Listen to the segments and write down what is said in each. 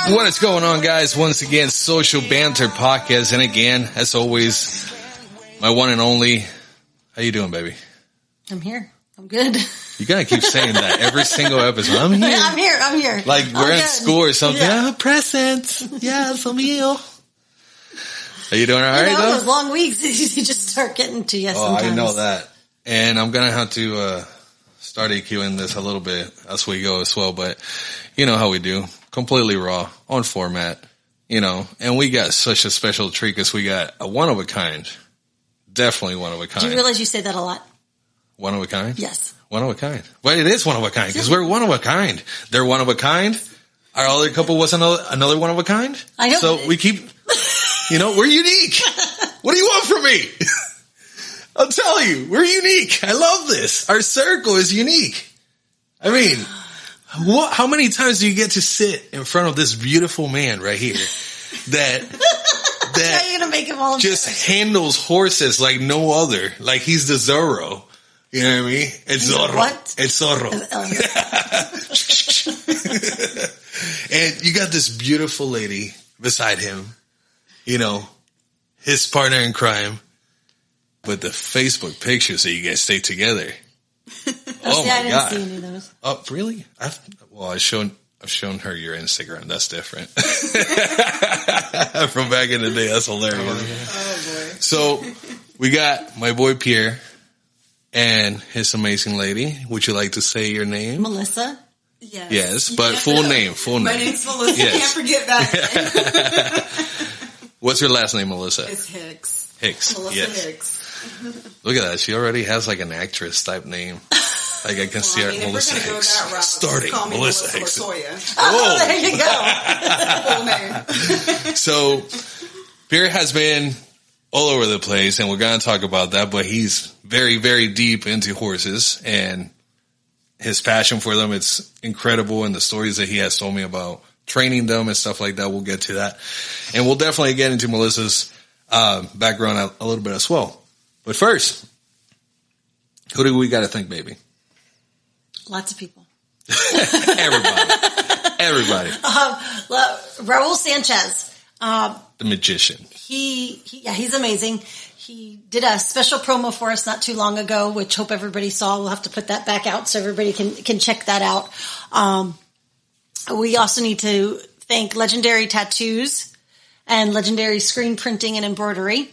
What is going on, guys? Once again, Social Banter Podcast. And again, as always, my one and only. How you doing, baby? I'm here. I'm good. You gotta keep saying that every single episode. I'm here. I'm here. Like we're in school or something. Yeah, present. Yes, I'm here. Are you doing all right, though? Those long weeks, you just start getting to you sometimes. I know that. And I'm gonna have to start EQing this a little bit as we go as well. But you know how we do. Completely raw, on format, and we got such a special treat because we got a one-of-a-kind. Definitely one-of-a-kind. Do you realize you say that a lot? One-of-a-kind? Yes. One-of-a-kind. Well, it is one-of-a-kind because we're one-of-a-kind. They're one-of-a-kind. Our other couple was another one-of-a-kind. I know. So we keep, we're unique. What do you want from me? I'll tell you, we're unique. I love this. Our circle is unique. I mean... how many times do you get to sit in front of this beautiful man right here that you're gonna make him all just handles horses like no other? Like he's the Zorro. You know what I mean? It's Zorro. What? It's Zorro. And you got this beautiful lady beside him, his partner in crime, with the Facebook pictures that you guys stay together. Oh my I didn't God. see any of those. Oh, really? I've shown her your Instagram. That's different. From back in the day. That's hilarious. Oh boy. So we got my boy Pierre and his amazing lady. Would you like to say your name? Melissa? Yes. Yes, but full name. My name's Melissa. Yes. Can't forget that. What's your last name, Melissa? It's Hicks. Hicks. Melissa Yes. Hicks. Look at that. She already has like an actress type name. Like I can see her, Melissa Hicks. Hicks. Go that route, Starting call me Melissa Hicks. Latoya. Oh, there you go. Full name. So Pierre has been all over the place, and we're going to talk about that, but he's very, very deep into horses, and his passion for them, it's incredible, and the stories that he has told me about training them and stuff like that, we'll get to that. And we'll definitely get into Melissa's background a little bit as well. But first, who do we got to thank, baby? Lots of people. Everybody. Raul Sanchez. The magician. He's amazing. He did a special promo for us not too long ago, which hope everybody saw. We'll have to put that back out so everybody can check that out. We also need to thank Legendary Tattoos and Legendary Screen Printing and Embroidery.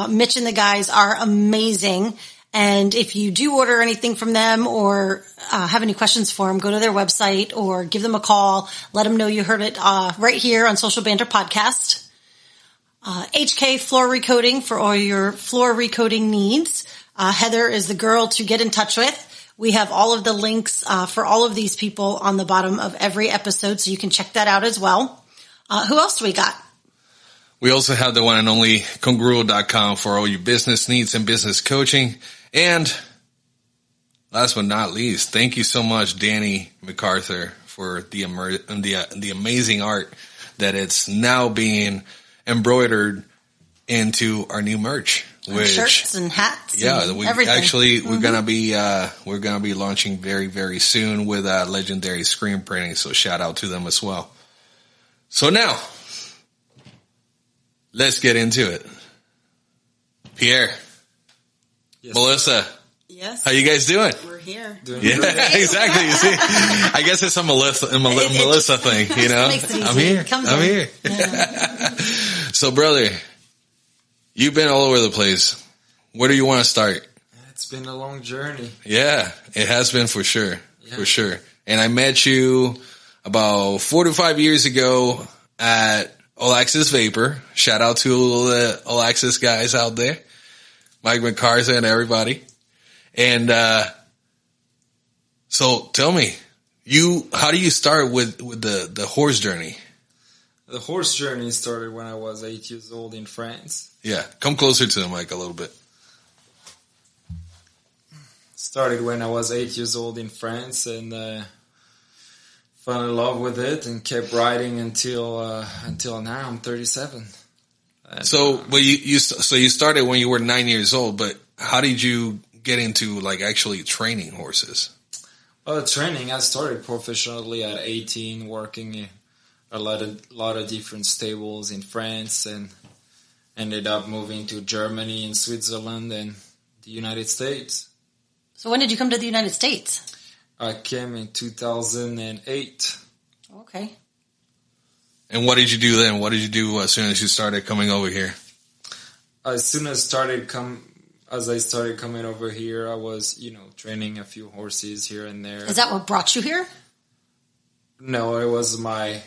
Mitch and the guys are amazing. And if you do order anything from them or have any questions for them, go to their website or give them a call. Let them know you heard it right here on Social Banter Podcast. HK Floor Recoating for all your floor recoating needs. Heather is the girl to get in touch with. We have all of the links for all of these people on the bottom of every episode, so you can check that out as well. Who else do we got? We also have the one and only Congruo.com for all your business needs and business coaching. And last but not least, thank you so much, Danny MacArthur, for the amazing art that it's now being embroidered into our new merch. Which, shirts and hats. Yeah, and we everything. actually we're gonna be launching very, very soon with Legendary Screen Printing. So shout out to them as well. So now, let's get into it. Pierre, Yes, Melissa, Yes. how you guys doing? We're here. Doing Yeah, great. exactly. You see, I guess it's a Melissa thing, Makes it easy. I'm here. Comes I'm in. here. Yeah. So, brother, you've been all over the place. Where do you want to start? It's been a long journey. Yeah, it has been for sure. Yeah. For sure. And I met you about 4 to 5 years ago at All Access Vapor. Shout out to all the All Access guys out there. Mike McCarthy and everybody. And so tell me, how do you start with the horse journey? The horse journey started when I was 8 years old in France. Yeah, come closer to the mic a little bit. Started when I was 8 years old in France and fell in love with it and kept riding until now. I'm 37. And, So, but you started when you were 9 years old, but how did you get into like actually training horses? Training, I started professionally at 18, working a lot of different stables in France, and ended up moving to Germany and Switzerland and the United States. So when did you come to the United States? I came in 2008. Okay. And what did you do then? What did you do as soon as you started coming over here? As soon as I started coming over here, I was, training a few horses here and there. Is that what brought you here? No, it was my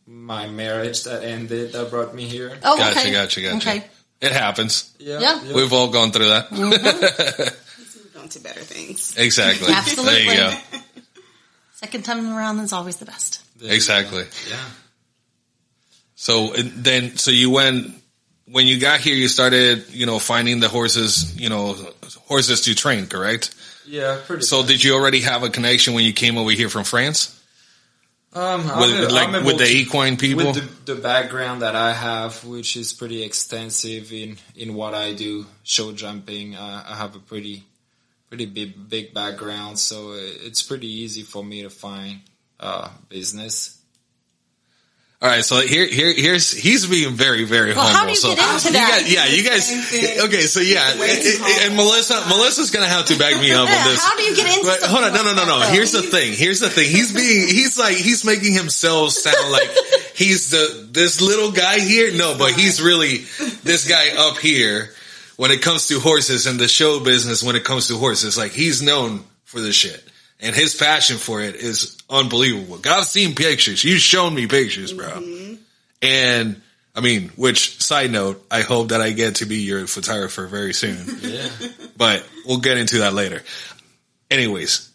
marriage that ended that brought me here. Oh, Gotcha, okay. gotcha. Okay. It happens. Yeah. We've all gone through that. He's moved on to better things. Exactly. Absolutely. There you go. Second time around is always the best. Exactly. Yeah. So you went, when you got here, you started, finding the horses, horses to train, correct? Yeah, pretty So much. did you already have a connection when you came over here from France? With the equine people? With the background that I have, which is pretty extensive in what I do, show jumping, I have a pretty big background, so it's pretty easy for me to find business. All right, so he's being very, very Well, humble. how do you get into that? You guys. Okay, so and Melissa's gonna have to back me up on this. How do you get into But hold on, no. Here's the thing. He's making himself sound like he's this little guy here. No, but he's really this guy up here when it comes to horses and the show business. When it comes to horses, like he's known for this shit. And his passion for it is unbelievable. I've seen pictures. You've shown me pictures, bro. Mm-hmm. And, which, side note, I hope that I get to be your photographer very soon. Yeah. But we'll get into that later. Anyways,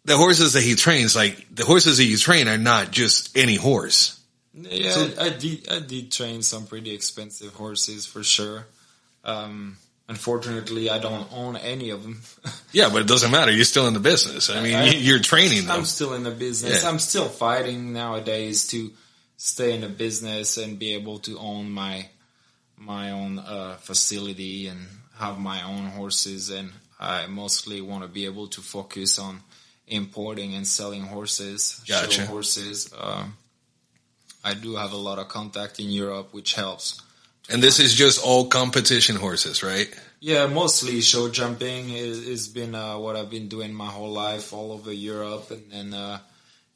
the horses that he trains, the horses that you train are not just any horse. Yeah, so, I did train some pretty expensive horses for sure. Unfortunately, I don't own any of them. Yeah, but it doesn't matter. You're still in the business. You're training them. I'm still in the business. Yeah. I'm still fighting nowadays to stay in the business and be able to own my own facility and have my own horses. And I mostly want to be able to focus on importing and selling horses, Gotcha. show horses. I do have a lot of contact in Europe, which helps. And this is just all competition horses, right? Yeah, mostly show jumping has been what I've been doing my whole life, all over Europe, and then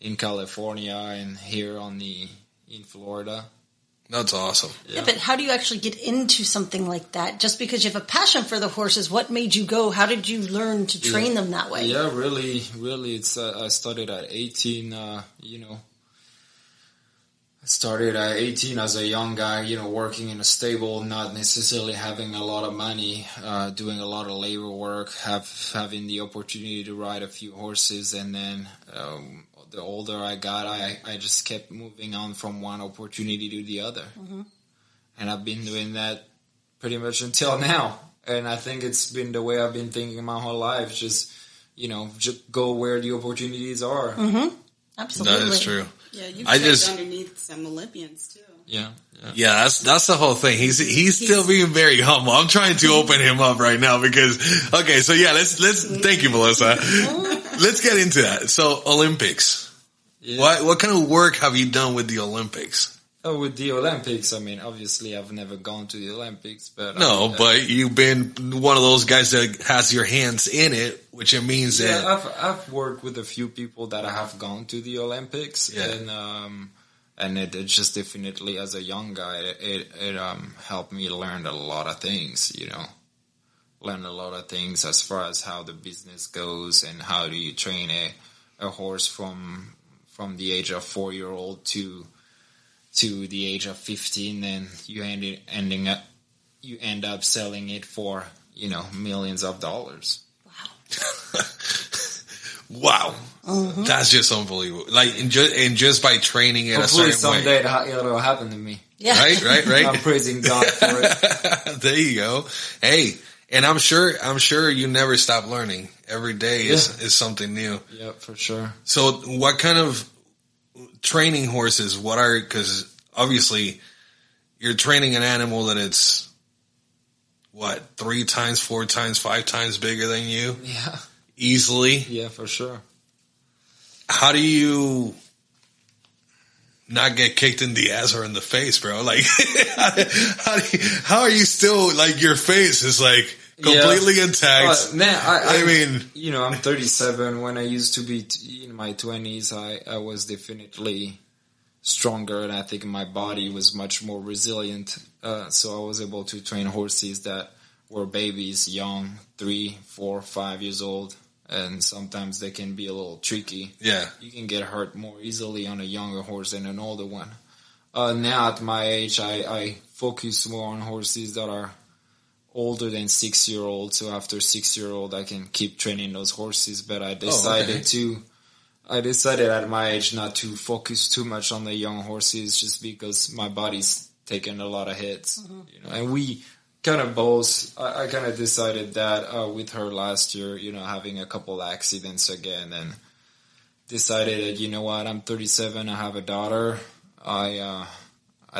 in California and here in Florida. That's awesome. Yeah, but how do you actually get into something like that? Just because you have a passion for the horses, what made you go? How did you learn to train them that way? Yeah, really, it's I started at 18. I started at 18 as a young guy, working in a stable, not necessarily having a lot of money, doing a lot of labor work, having the opportunity to ride a few horses. And then the older I got, I just kept moving on from one opportunity to the other. Mm-hmm. And I've been doing that pretty much until now. And I think it's been the way I've been thinking my whole life. Just go where the opportunities are. Mm-hmm. Absolutely. That is true. Yeah, you checked underneath some Olympians too. Yeah, that's the whole thing. He's still being very humble. I'm trying to open him up right now because let's thank you, Melissa. Let's get into that. So Olympics. Yeah. What kind of work have you done with the Olympics? With the Olympics, obviously I've never gone to the Olympics, but but you've been one of those guys that has your hands in it, which it means that I've worked with a few people that have gone to the Olympics, and it just definitely as a young guy, it helped me learn a lot of things, learn a lot of things as far as how the business goes and how do you train a horse from the age of 4-year-old to the age of 15, and you end up selling it for millions of dollars. Wow. Mm-hmm. That's just unbelievable. And just by training it hopefully a certain someday way. it'll happen to me. Yeah. Right. I'm praising God for it. There you go. Hey, and I'm sure you never stop learning. Every day is something new. Yeah, for sure. So what kind of training horses, because obviously you're training an animal that it's 3 times, 4 times, 5 times bigger than you? Yeah. Easily? Yeah, for sure. How do you not get kicked in the ass or in the face, bro? Like, how are you still, like, your face is like completely intact? Man, I mean, you know, I'm 37. When I used to be in my 20s, I was definitely stronger, and I think my body was much more resilient. So I was able to train horses that were babies, young, 3, 4, 5 years old. And sometimes they can be a little tricky. Yeah. You can get hurt more easily on a younger horse than an older one. Now at my age, I focus more on horses that are older than 6-year-olds. So after 6-year-old, I can keep training those horses. But I decided at my age not to focus too much on the young horses, just because my body's taken a lot of hits. Mm-hmm. You know, and we kind of both, I kind of decided that with her last year, you know, having a couple accidents again, and decided that, you know what, I'm 37, I have a daughter. I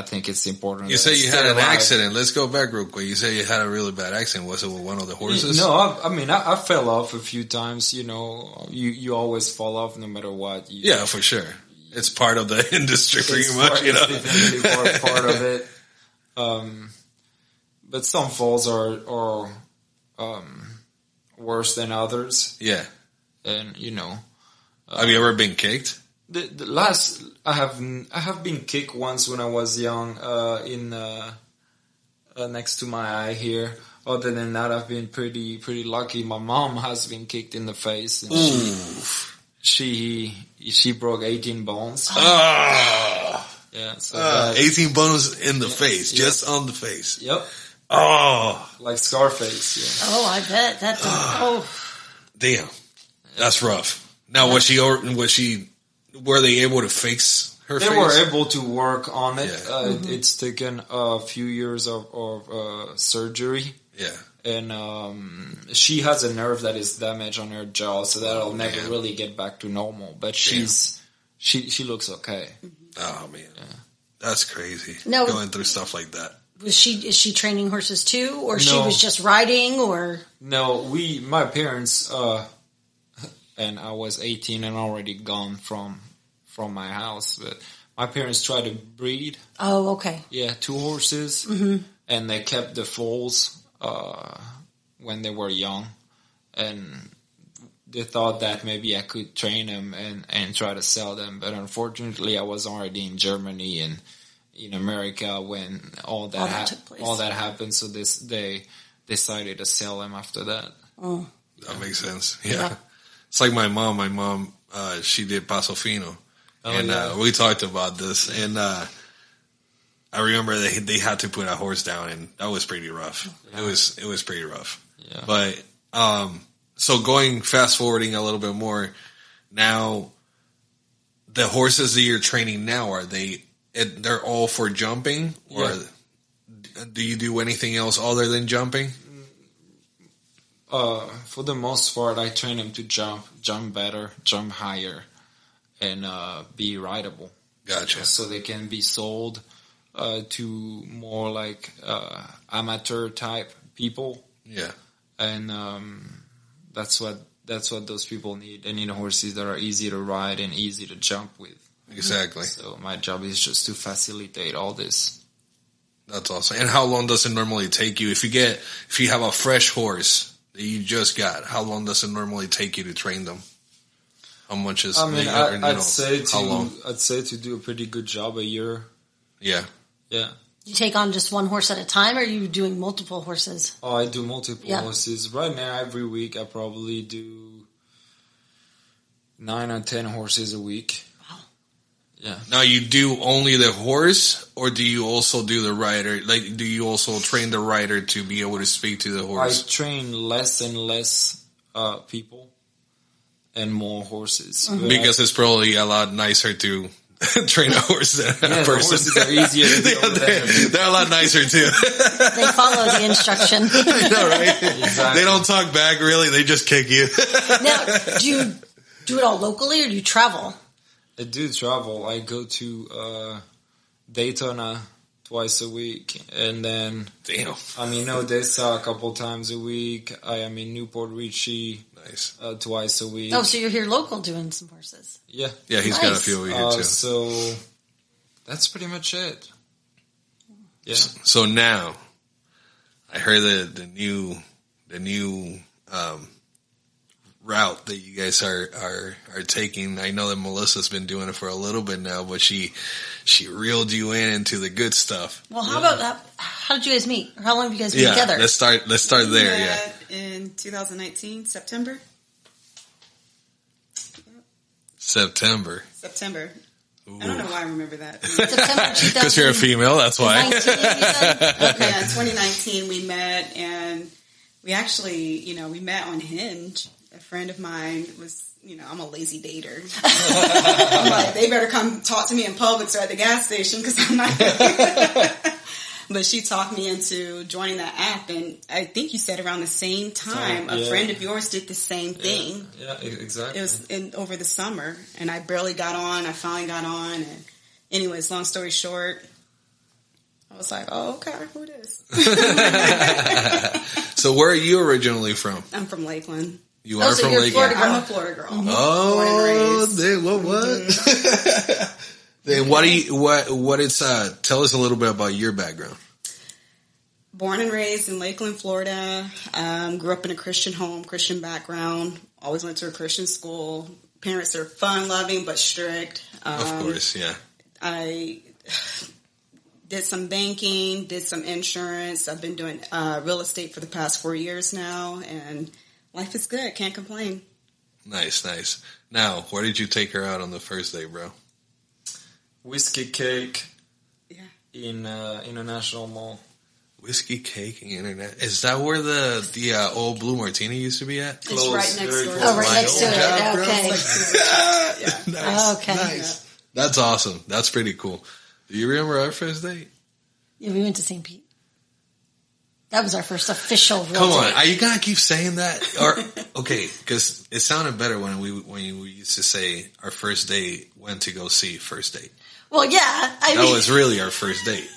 think it's important. You say you had an accident. Let's go back real quick. You say you had a really bad accident. Was it with one of the horses? No, I fell off a few times. You know, you always fall off no matter what. Yeah, for sure. It's part of the industry pretty much, you know. It's definitely part of it. But some falls are worse than others. Yeah. And, you know. Have you ever been kicked? The last, I have been kicked once when I was young, next to my eye here. Other than that, I've been pretty lucky. My mom has been kicked in the face. And she broke 18 bones. Yeah. So 18 bones in the face, just on the face. Yep. Oh, like Scarface. Yeah. Oh, I bet that's damn, that's rough. Now, were they able to fix her face? They were able to work on it. Yeah. It's taken a few years of surgery. Yeah. And she has a nerve that is damaged on her jaw, so that'll never really get back to normal. But she looks okay. Oh man, that's crazy. No, going through stuff like that. Is she training horses too, or she was just riding, or? No, my parents, and I was 18 and already gone from my house, but my parents tried to breed. Oh, okay. Yeah, 2 horses, and they kept the foals when they were young, and they thought that maybe I could train them and try to sell them, but unfortunately I was already in Germany and in America when all that happened, so they decided to sell them after that. Oh. That makes sense. Yeah. It's like my mom, she did Paso Fino, and we talked about this, and I remember they had to put a horse down, and that was pretty rough. Yeah. It was pretty rough. Yeah. But so fast forwarding a little bit more, now the horses that you're training now, they're all for jumping, or do you do anything else other than jumping? For the most part, I train them to jump better, jump higher, and be rideable. Gotcha. So they can be sold to more like amateur type people. Yeah. And that's what those people need. They need horses that are easy to ride and easy to jump with. Exactly. So my job is just to facilitate all this. That's awesome. And how long does it normally take you if you have a fresh horse that you just got? How long does it normally take you to train them? How much is? I'd say to do a pretty good job a year. Yeah. Yeah. You take on just one horse at a time, or are you doing multiple horses? Oh, I do multiple horses. Right now, every week, I probably do 9 or 10 horses a week. Wow. Yeah. Now, you do only the horse, or do you also do the rider? Like, do you also train the rider to be able to speak to the horse? I train less and less people and more horses. Mm-hmm. Because it's probably a lot nicer to train a horse than a person. The horses are easier to deal with. They're a lot nicer too. They follow the instruction. I know, right? Exactly. They don't talk back really. They just kick you. Now, do you do it all locally, or do you travel? I do travel. I go to Daytona twice a week, and then I'm in Odessa a couple times a week. I am in Newport Richie twice a week. Oh, so you're here local doing some horses? Yeah. Yeah, he's got a few over here too. So That's pretty much it. Yeah. So now, I heard the new route that you guys are taking. I know that Melissa's been doing it for a little bit now, but she reeled you into the good stuff. Well, how about that? How did you guys meet? Or how long have you guys been together? Let's start there. We Yeah. met in 2019, September. September. Ooh. I don't know why I remember that. September Because you're a female, that's why. 19, you said? Okay. Yeah, in 2019 we met, and we actually, we met on Hinge. A friend of mine was, I'm a lazy dater. I'm like, they better come talk to me in Publix or at the gas station because I'm not. But she talked me into joining that app, and I think you said around the same time a friend of yours did the same thing. Yeah, exactly. It was over the summer, and I barely got on. I finally got on, and anyways, long story short, I was like, oh, okay, who this? So where are you originally from? I'm from Lakeland. You are so from you're Lakeland? Florida. I'm a Florida girl. Mm-hmm. Oh, Born and raised. what? Then what it's tell us a little bit about your background. Born and raised in Lakeland, Florida. Grew up in a Christian home, Christian background. Always went to a Christian school. Parents are fun, loving, but strict. Of course, yeah. I did some banking, did some insurance. I've been doing real estate for the past 4 years now, and life is good. Can't complain. Nice. Now, where did you take her out on the first day, bro? Whiskey Cake. Yeah. In International Mall. Whiskey Cake and Internet. Is that where the old Blue Martini used to be at? It's Close, right next very door. close. Oh, right next to Yeah, it. bro. Okay. Nice. Okay. Nice. That's awesome. That's pretty cool. Do you remember our first date? Yeah, we went to St. Pete. That was our first official real Come on, date. are you gonna keep saying that? Or okay, because it sounded better when we used to say our first date went to go see first date. Well, yeah. I That mean, was really our first date.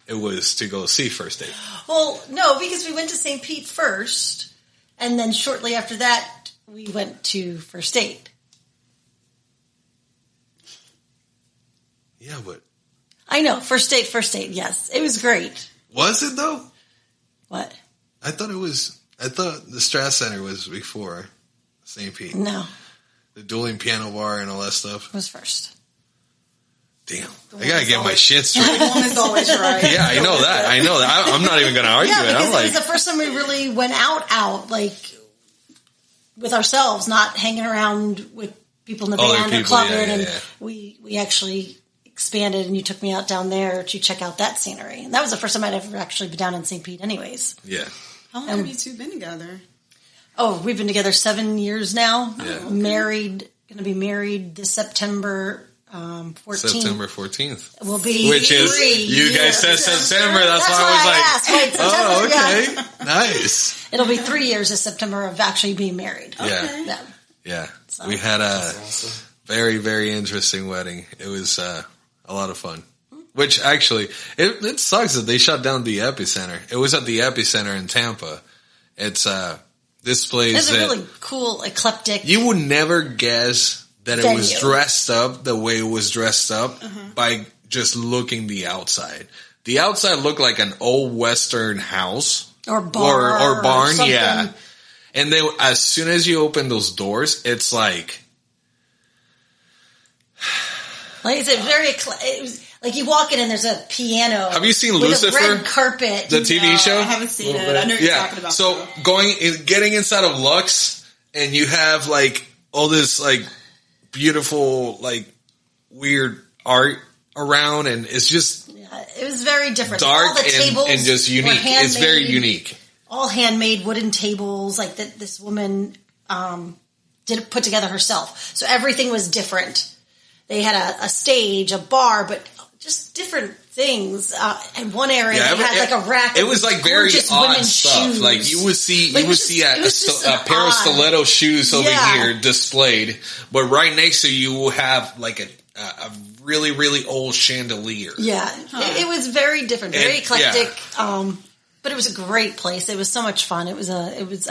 It was to go see first date. well, no, because we went to St. Pete first, and then shortly after that, we went to first date. Yeah, but I know, first date, yes. It was great. was it though? What? I thought the Strat Center was before St. Pete. No, The dueling piano bar and all that stuff. it was first. Damn. I gotta get my shit straight. One is always right. Yeah, I know that. I'm not even gonna argue Yeah, it. because I'm it like, was the first time we really went out, like, with ourselves, not hanging around with people in the Other band or people, clubbing, yeah, and yeah. we actually expanded, and you took me out down there to check out that scenery. And that was the first time I'd ever actually been down in St. Pete anyways. yeah. How long have you two been together? Oh, we've been together 7 years now. Yeah. Married, going to be married this September 14th. September 14th. Will be Which is, 3 you guys said years. September, that's why why I asked. Wait, was like, oh, September, okay. yeah. Nice. It'll be 3 years this September of actually being married. Yeah. Yeah. Yeah. So- We had a Awesome. very, very interesting wedding. It was a lot of fun. Which actually, it sucks that they shut down the Epicenter. It was at the Epicenter in Tampa. It's this place It's a that really cool, eclectic. you would never guess that it was Venue. dressed up the way it was dressed up by just looking the outside. The outside looked like an old Western house Or bar. or barn, something. yeah. And then as soon as you open those doors, it's like, Like I said, it was like you walk in and there's a piano. Have you seen with Lucifer? A red carpet. the TV No, show. I haven't seen Little it. bit. I know what you're Yeah. talking about. So though. getting inside of Lux, and you have like all this like beautiful like weird art around, and it's just Yeah, it was very different. dark All the tables and just were unique. It's very handmade. unique. All handmade wooden tables, like that. This woman did put together herself. So everything was different. They had a stage, a bar, but just different things. In one area, they had like a rack. It was of like very gorgeous odd women's stuff. shoes. Like you would see, Like, you would see it was just a an pair of odd- stiletto shoes over Yeah. here displayed, but right next to you will have like a really really old chandelier. Yeah, it was very different, very And- eclectic. But it was a great place. It was so much fun. I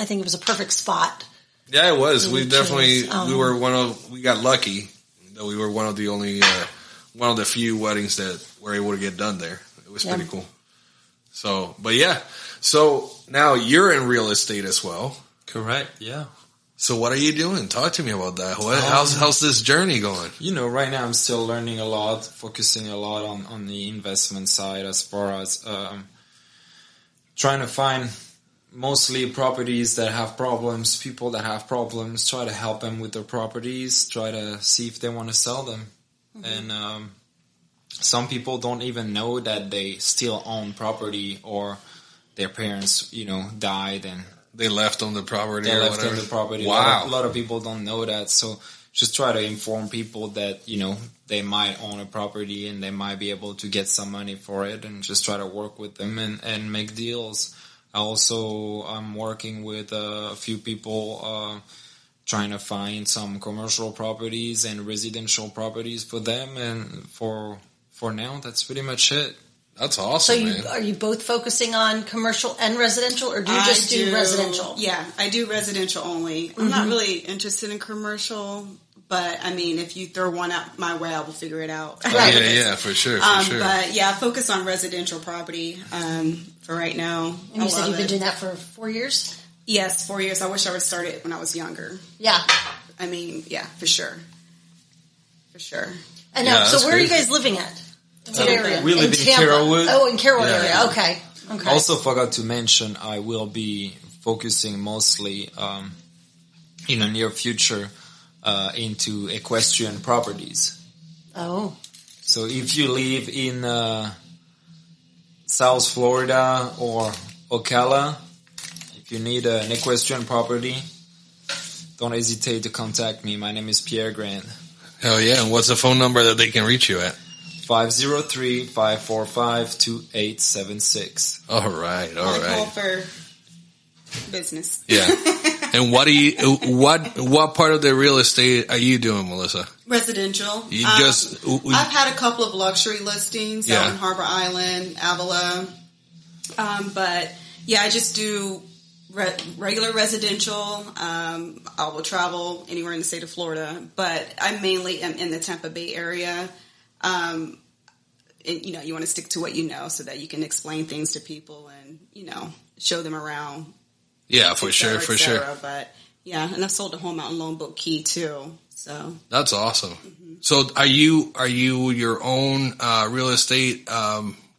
think it was a perfect spot. Yeah, it was. We Really definitely curious. we got lucky that we were one of the only one of the few weddings that were able to get done there. It was pretty cool. So, but so now you're in real estate as well. Correct. Yeah. So what are you doing? Talk to me about that. How's this journey going? Right now I'm still learning a lot, focusing a lot on the investment side as far as trying to find mostly properties that have problems, people that have problems, try to help them with their properties, try to see if they want to sell them. Mm-hmm. And some people don't even know that they still own property, or their parents, died and they left on the property. They or left whatever. on the property. Wow. A lot of people don't know that. So just try to inform people that, they might own a property and they might be able to get some money for it, and just try to work with them and make deals. I'm working with a few people trying to find some commercial properties and residential properties for them. And for now, that's pretty much it. That's awesome. So are you both focusing on commercial and residential, or do you just do residential? Yeah, I do residential only. I'm not really interested in commercial, but I mean, if you throw one out my way, I will figure it out. Right. Yeah, for sure. But yeah, I focus on residential property for right now. And you said you've been doing that for 4 years? Yes, 4 years. I wish I would have started when I was younger. Yeah. I mean, yeah, for sure. For sure. I know. So where are you guys living at? What area? We live in Carrollwood. Oh, in Carrollwood area. Okay. Also forgot to mention, I will be focusing mostly in the near future into equestrian properties. Oh. So if you live in South Florida or Ocala, if you need an equestrian property, don't hesitate to contact me. My name is Pierre Grant. Hell yeah. And what's the phone number that they can reach you at? 503-545-2876. All right. Call for business. Yeah. And what part of the real estate are you doing, Melissa? Residential. I've had a couple of luxury listings out in Harbor Island, Avila. But yeah, I just do regular residential. I will travel anywhere in the state of Florida, but I mainly am in the Tampa Bay area. And, you want to stick to what you know so that you can explain things to people and, show them around. Yeah, for sure. But yeah, and I've sold a home out in Lone Boat Key too. So that's awesome. Mm-hmm. So are you your own real estate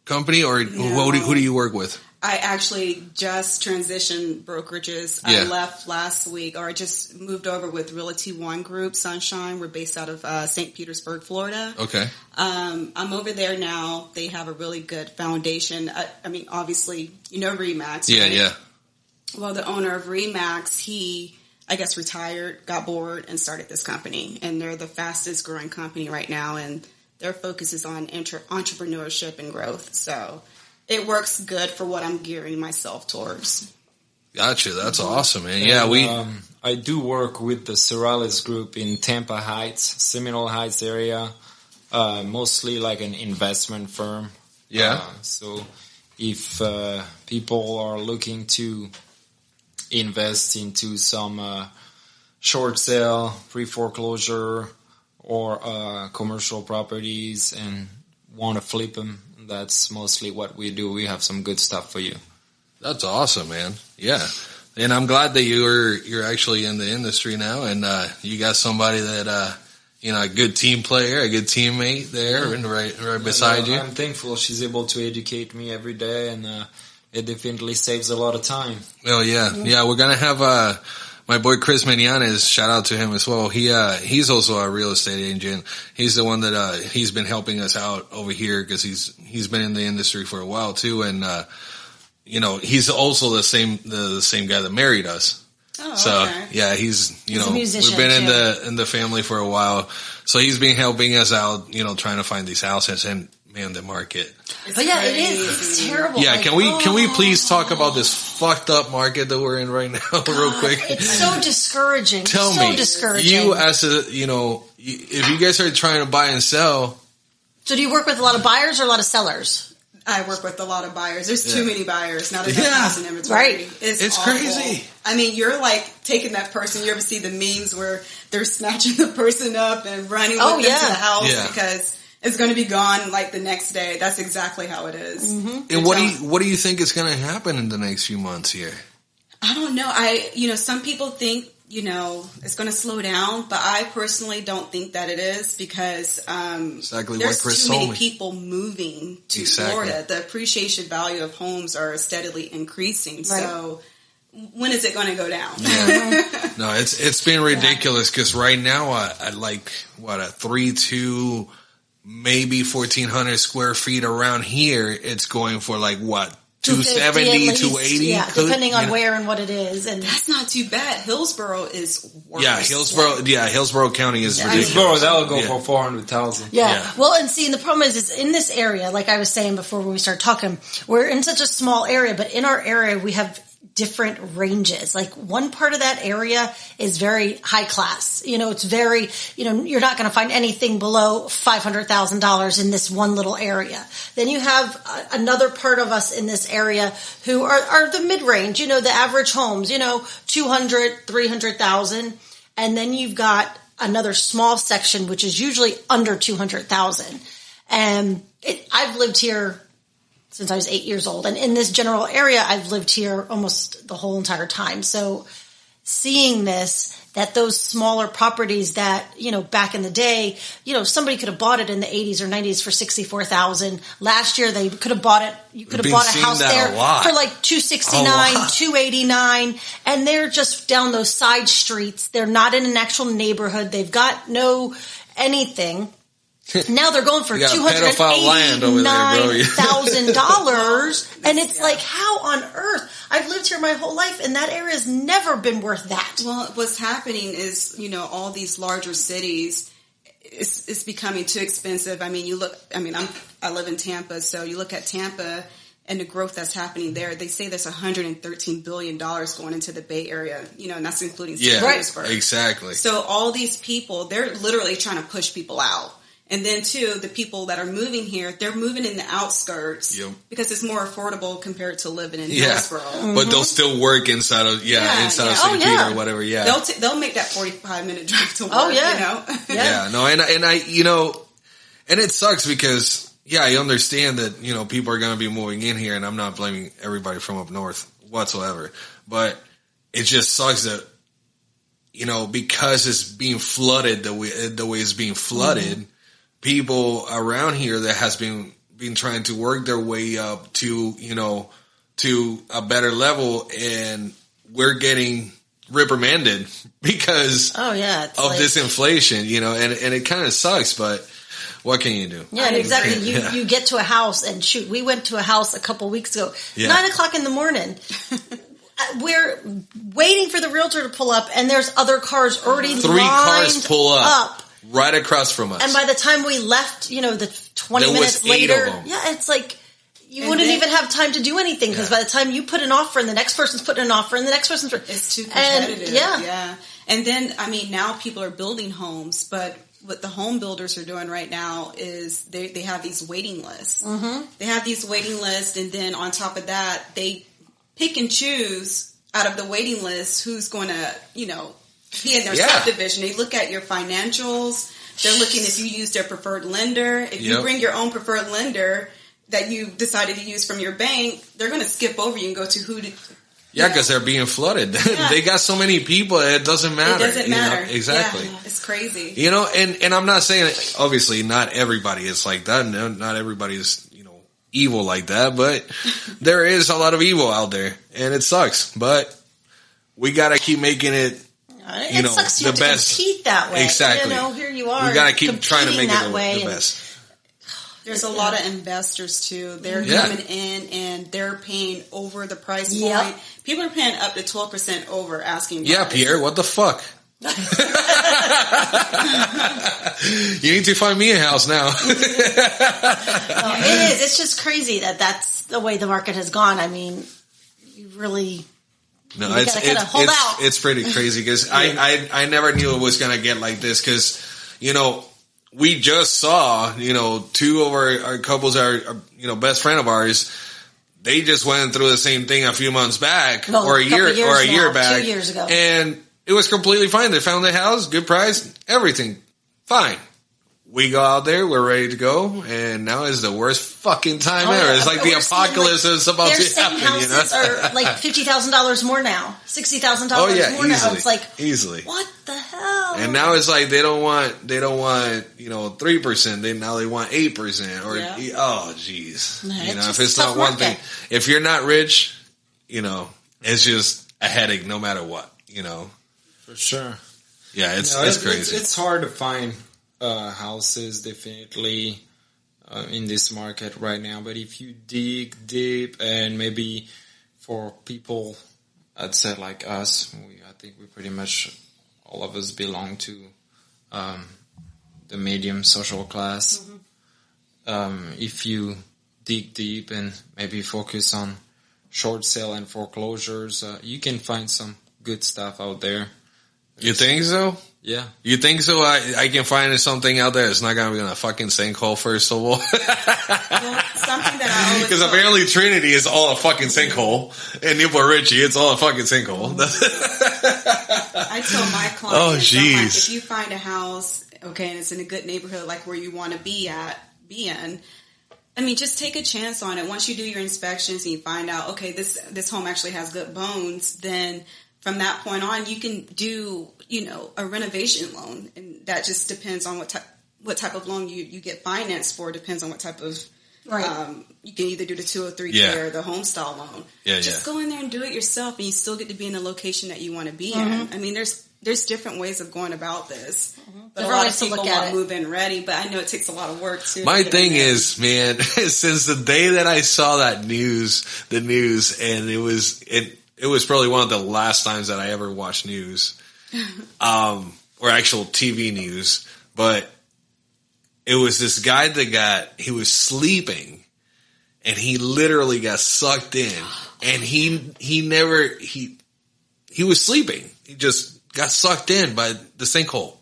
company, or who do you work with? I actually just transitioned brokerages. I left last week, or I just moved over with Realty One Group, Sunshine. We're based out of St. Petersburg, Florida. Okay. I'm over there now. They have a really good foundation. I mean, obviously, RE/MAX. Yeah, right? yeah. Well, the owner of RE/MAX, he, I guess, retired, got bored, and started this company. And they're the fastest growing company right now, and their focus is on entrepreneurship and growth. So it works good for what I'm gearing myself towards. Gotcha. That's awesome, man. Yeah, I do work with the Sorales Group in Tampa Heights, Seminole Heights area, mostly like an investment firm. Yeah. So if people are looking to invest into some short sale, pre-foreclosure, or commercial properties and want to flip them, that's mostly what we do. We have some good stuff for you. That's awesome, man. Yeah. And I'm glad that you're actually in the industry now, and you got somebody that a good team player, a good teammate there, and right beside you. I'm thankful she's able to educate me every day, and it definitely saves a lot of time. Oh yeah, yeah. We're gonna have my boy Chris Manianes. Shout out to him as well. He's also a real estate agent. He's the one that he's been helping us out over here because he's been in the industry for a while too, and he's also the same guy that married us. Oh, so okay. yeah, he's a musician, we've been in the family for a while, so he's been helping us out, trying to find these houses, and man, the market. But yeah, it is. It's terrible. Yeah, can we please talk about this fucked up market that we're in right now, real quick? It's so discouraging. Tell me, you as if you guys are trying to buy and sell. So do you work with a lot of buyers or a lot of sellers? I work with a lot of buyers. There's too many buyers, not enough house in inventory. Right. It's crazy. I mean, you're like taking that person. You ever see the memes where they're snatching the person up and running with them to the house because is going to be gone like the next day. That's exactly how it is. Mm-hmm. And what do you think is going to happen in the next few months here? I don't know. Some people think, it's going to slow down, but I personally don't think that it is because there's too many people moving to Florida. The appreciation value of homes are steadily increasing. Right. So when is it going to go down? Yeah. No, it's been ridiculous because right now I like a 3-2, maybe 1,400 square feet around here. It's going for like what? 270, 280, yeah, depending on where and what it is, and that's not too bad. Hillsborough is worse. Yeah, Hillsborough County is ridiculous. Hillsborough, that would go for 400,000. Yeah. Well, and see, and the problem is in this area, like I was saying before when we started talking, we're in such a small area, but in our area we have different ranges. Like one part of that area is very high class. It's very, you're not going to find anything below $500,000 in this one little area. Then you have another part of us in this area who are the mid-range, the average homes, 200, 300,000. And then you've got another small section, which is usually under 200,000. And I've lived here since I was 8 years old. And in this general area, I've lived here almost the whole entire time. So seeing that those smaller properties that, back in the day, somebody could have bought it in the 80s or 90s for $64,000. Last year, they could have bought it. You could have bought a house there for like $269, $289. And they're just down those side streets. They're not in an actual neighborhood. They've got no anything. Now they're going for $289,000, and it's like, how on earth? I've lived here my whole life, and that area has never been worth that. Well, what's happening is, all these larger cities, it's becoming too expensive. I mean, I live in Tampa, so you look at Tampa and the growth that's happening there. They say there's $113 billion going into the Bay Area, and that's including St. Petersburg. Exactly. So all these people, they're literally trying to push people out. And then, too, the people that are moving here, they're moving in the outskirts because it's more affordable compared to living in Hillsborough. Mm-hmm. But they'll still work inside of St. Peter or whatever. Yeah, they'll make that 45-minute drive to work. Oh yeah, and it sucks because I understand that people are going to be moving in here, and I'm not blaming everybody from up north whatsoever, but it just sucks that because it's being flooded the way it's being flooded. Mm-hmm. People around here that has been trying to work their way up to a better level, and we're getting reprimanded because of this inflation, and it kind of sucks, but what can you do? Yeah, exactly. You get to a house, and shoot, we went to a house a couple weeks ago, 9:00 in the morning. We're waiting for the realtor to pull up, and there's other cars already 3 cars pull up. Right across from us. And by the time we left, the 20 minutes later, it's like you wouldn't even have time to do anything because by the time you put an offer and the next person's putting an offer and the next person's it's too competitive. And, and then, now people are building homes, but what the home builders are doing right now is they have these waiting lists. Mm-hmm. They have these waiting lists, and then on top of that, they pick and choose out of the waiting list who's going to, be in their subdivision. They look at your financials. They're looking if you use their preferred lender. If you bring your own preferred lender that you decided to use from your bank, they're going to skip over you and go to who to... because they're being flooded. They got so many people, it doesn't matter. It doesn't matter. Exactly. Yeah, it's crazy. And I'm not saying, obviously, not everybody is like that. Not everybody is, evil like that. But there is a lot of evil out there. And it sucks. But we got to keep making it... It sucks you the to best. Compete that way. Exactly. Here you are. We got to keep trying to make it the best. There's a lot of investors too. They're coming in and they're paying over the price point. People are paying up to 12% over asking price. Yeah, Pierre, what the fuck? You need to find me a house now. It is. It's just crazy that's the way the market has gone. I mean, you really... No, it's pretty crazy because I never knew it was going to get like this because, we just saw, 2 of our couples are best friend of ours. They just went through the same thing a few months back or a year back. 2 years ago. And it was completely fine. They found the house, good price, everything. Fine. we go out there, we're ready to go, and now is the worst fucking time ever. It's like the apocalypse is about to happen. Houses are like $50,000 more now, $60,000 more easily, now. It's like easily. What the hell? And now it's like they don't want 3%. They want 8% or oh jeez. If it's not one thing, if you're not rich, it's just a headache no matter what. For sure. Yeah, it's crazy. It's hard to find houses definitely in this market right now, but if you dig deep, and maybe for people, I'd say like us, I think we pretty much all of us belong to the medium social class. If you dig deep and maybe focus on short sale and foreclosures, you can find some good stuff out there. You think so? Yeah. You think so? I can find something out there. It's not going to be in a fucking sinkhole, first of all. Well, something that I always because apparently Trinity is all a fucking sinkhole, and Newport Richie, it's all a fucking sinkhole. I tell my clients, oh jeez, if you find a house, okay, and it's in a good neighborhood, like where you want to be in. I mean, just take a chance on it. Once you do your inspections and you find out, okay, this home actually has good bones, then from that point on, you can do, a renovation loan, and that just depends on what type of loan you get financed for. Depends on what type of you can either do the 203K or the home style loan. Just go in there and do it yourself, and you still get to be in the location that you want to be in. I mean, there's different ways of going about this. But a lot of people want move-in ready, but I know it takes a lot of work too. My thing is, man, since the day that I saw the news, and it was probably one of the last times that I ever watched news, or actual TV news, but it was this guy he was sleeping, and he literally got sucked in, and he was sleeping. He just got sucked in by the sinkhole,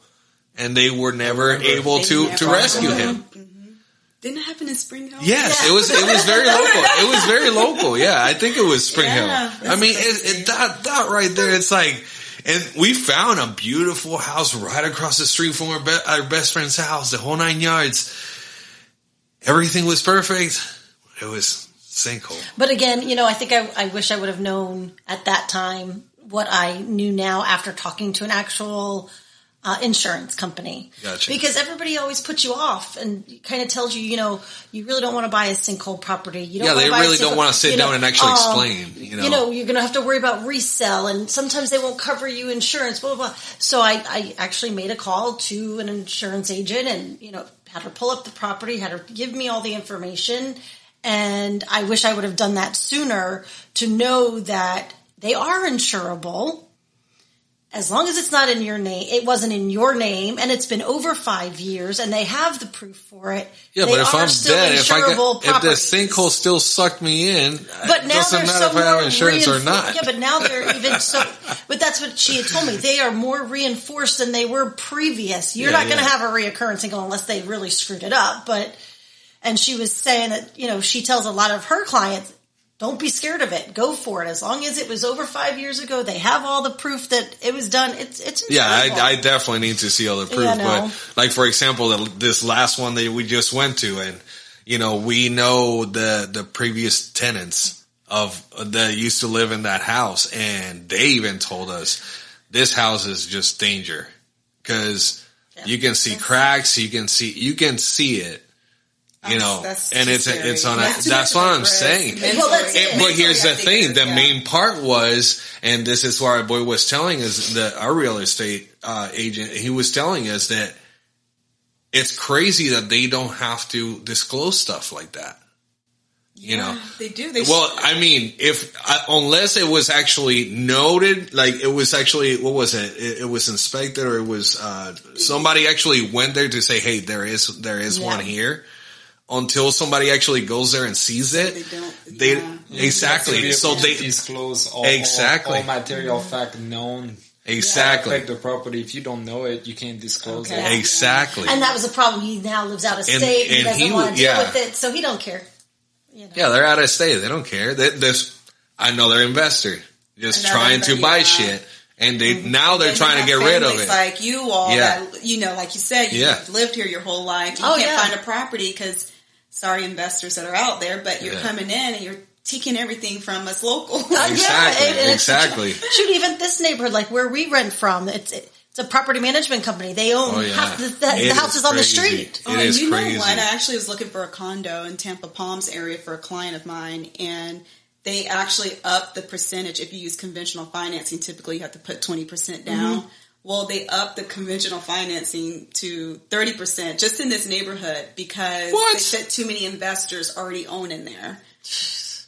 and they were never able to rescue him. Didn't it happen in Spring Hill? Yes, it was very local. It was very local. Yeah, I think it was Spring Hill. I mean, that right there, it's like, and we found a beautiful house right across the street from our best friend's house, the whole 9 yards. Everything was perfect. It was sinkhole. But again, I think I wish I would have known at that time what I knew now after talking to an actual insurance company. Gotcha. Because everybody always puts you off and kind of tells you, you really don't want to buy a sinkhole property. You don't they really don't want to sit down and actually explain. You're going to have to worry about resell, and sometimes they won't cover you insurance, blah, blah, blah. So I actually made a call to an insurance agent and, had her pull up the property, had her give me all the information. And I wish I would have done that sooner to know that they are insurable. As long as it's not in your name, it wasn't in your name, and it's been over 5 years, and they have the proof for it. Yeah, but if I'm dead, if the sinkhole still sucked me in, but now doesn't matter if I have insurance or not. Yeah, but now they're even so. But that's what she had told me. They are more reinforced than they were previous. You're not going to have a reoccurrence sinkhole unless they really screwed it up. And she was saying that she tells a lot of her clients, don't be scared of it. Go for it. As long as it was over 5 years ago, they have all the proof that it was done. It's incredible. Yeah, I definitely need to see all the proof. But like, for example, this last one that we just went to, and we know the previous tenants that used to live in that house, and they even told us this house is just danger because you can see cracks, you can see it. And it's on a, that's what I'm saying. But here's the thing. The main part was, and this is what our boy was telling us, that our real estate agent, he was telling us that it's crazy that they don't have to disclose stuff like that. They do. I mean, unless it was actually noted, like it was actually, what was it? It was inspected, or it was, somebody actually went there to say, hey, there is one here. Until somebody actually goes there and sees it, exactly. So they disclose all material fact known. Exactly. Affect the property. If you don't know it, you can't disclose it. Exactly. And that was the problem. He now lives out of state. He doesn't want to deal with it, so he don't care. Yeah, they're out of state. They don't care. I know they're investor, just trying to buy shit, And now they're trying to get rid of it. Like you all, that, like you said, you've lived here your whole life. You can't find a property because, sorry, investors that are out there, but you're coming in and you're taking everything from us locals. Exactly. Shoot, even this neighborhood, like where we rent from, it's a property management company. They own half the houses on the street. It is crazy. Know what? I actually was looking for a condo in Tampa Palms area for a client of mine, and they actually upped the percentage. If you use conventional financing, typically you have to put 20% down. Mm-hmm. Well, they upped the conventional financing to 30% just in this neighborhood because they said too many investors already own in there.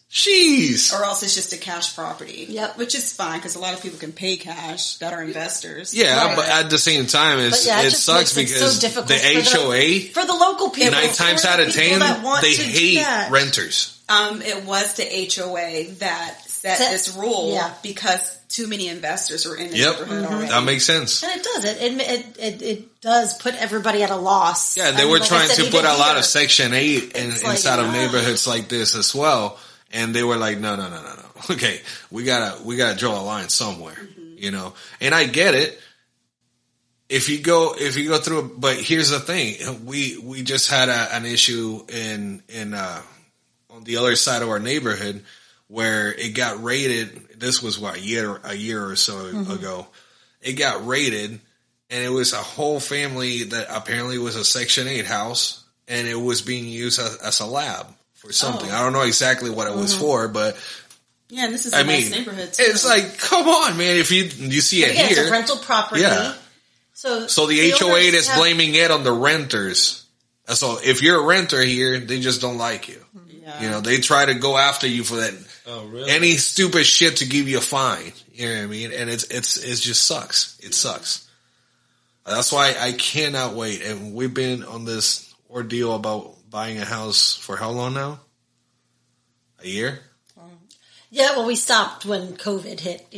Jeez. Or else it's just a cash property. Yep. Which is fine because a lot of people can pay cash that are investors. Yeah, but at the same time, it sucks because so the HOA, for the local people, 9 times out of 10, they hate renters. It was the HOA that set this rule because too many investors are in the neighborhood already. That makes sense. And it does. It does put everybody at a loss. Yeah, they were trying to put a lot of Section 8 inside of neighborhoods like this as well. And they were like, no. Okay, we gotta draw a line somewhere, And I get it. If you go through, but here's the thing: we just had an issue in on the other side of our neighborhood where it got raided. This was a year or so ago. It got raided, and it was a whole family that apparently was a Section 8 house, and it was being used as a lab. For something. I don't know exactly what it was for, but and this is a nice neighborhood too. It's like, come on, man! If you see it here, it's a rental property. Yeah. So the HOA is blaming it on the renters. So if you're a renter here, they just don't like you. Yeah. They try to go after you for that. Oh, really? Any stupid shit to give you a fine. You know what I mean? And it just sucks. It sucks. That's why I cannot wait. And we've been on this ordeal about buying a house for how long now? A year? Yeah, well, we stopped when COVID hit,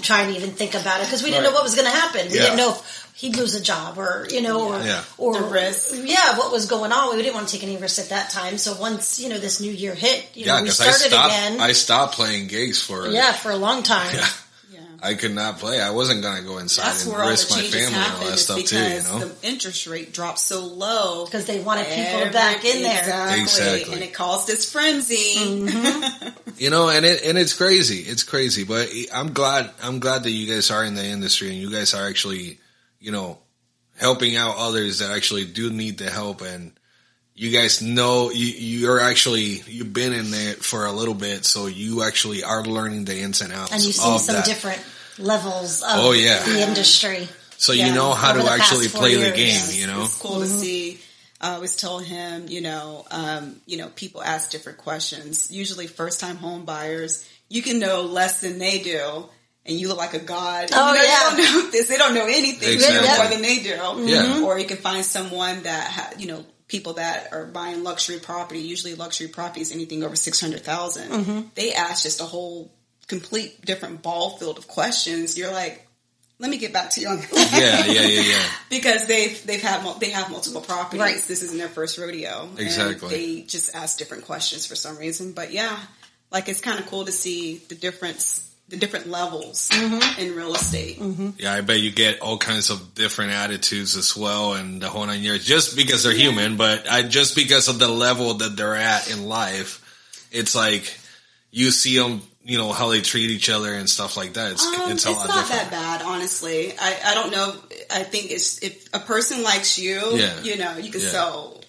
trying to even think about it because we didn't know what was going to happen. We didn't know if he'd lose a job or the risk. Yeah, what was going on. We didn't want to take any risk at that time. So once, this new year hit, we started again. I stopped playing gigs for a long time. Yeah. I could not play. I wasn't going to go inside and risk my family and all that stuff too, The interest rate dropped so low. Because they wanted people to back in there. Exactly. And it caused this frenzy. Mm-hmm. And it's crazy. It's crazy. But I'm glad that you guys are in the industry and you guys are actually, helping out others that actually do need the help. And you guys know you've been in there for a little bit, so you actually are learning the ins and outs. And you've seen some different levels of the industry. So you know how to actually play the game, It's cool to see. I always tell him, people ask different questions. Usually first time home buyers, you can know less than they do. And you look like a god. Oh, they don't know this. They don't know anything more than they do. Yeah. Or you can find someone that, people that are buying luxury property, usually luxury property is anything over $600,000. They ask just a whole complete different ball field of questions. You're like, let me get back to you on that. Yeah. Because they have multiple properties. Right. This isn't their first rodeo. Exactly. And they just ask different questions for some reason. But it's kind of cool to see the different levels in real estate. Yeah, I bet you get all kinds of different attitudes as well and the whole 9 years, just because they're human, but just because of the level that they're at in life, it's like you see them, how they treat each other and stuff like that. It's a lot different. It's not that bad, honestly. I don't know. I think if a person likes you, you can sell,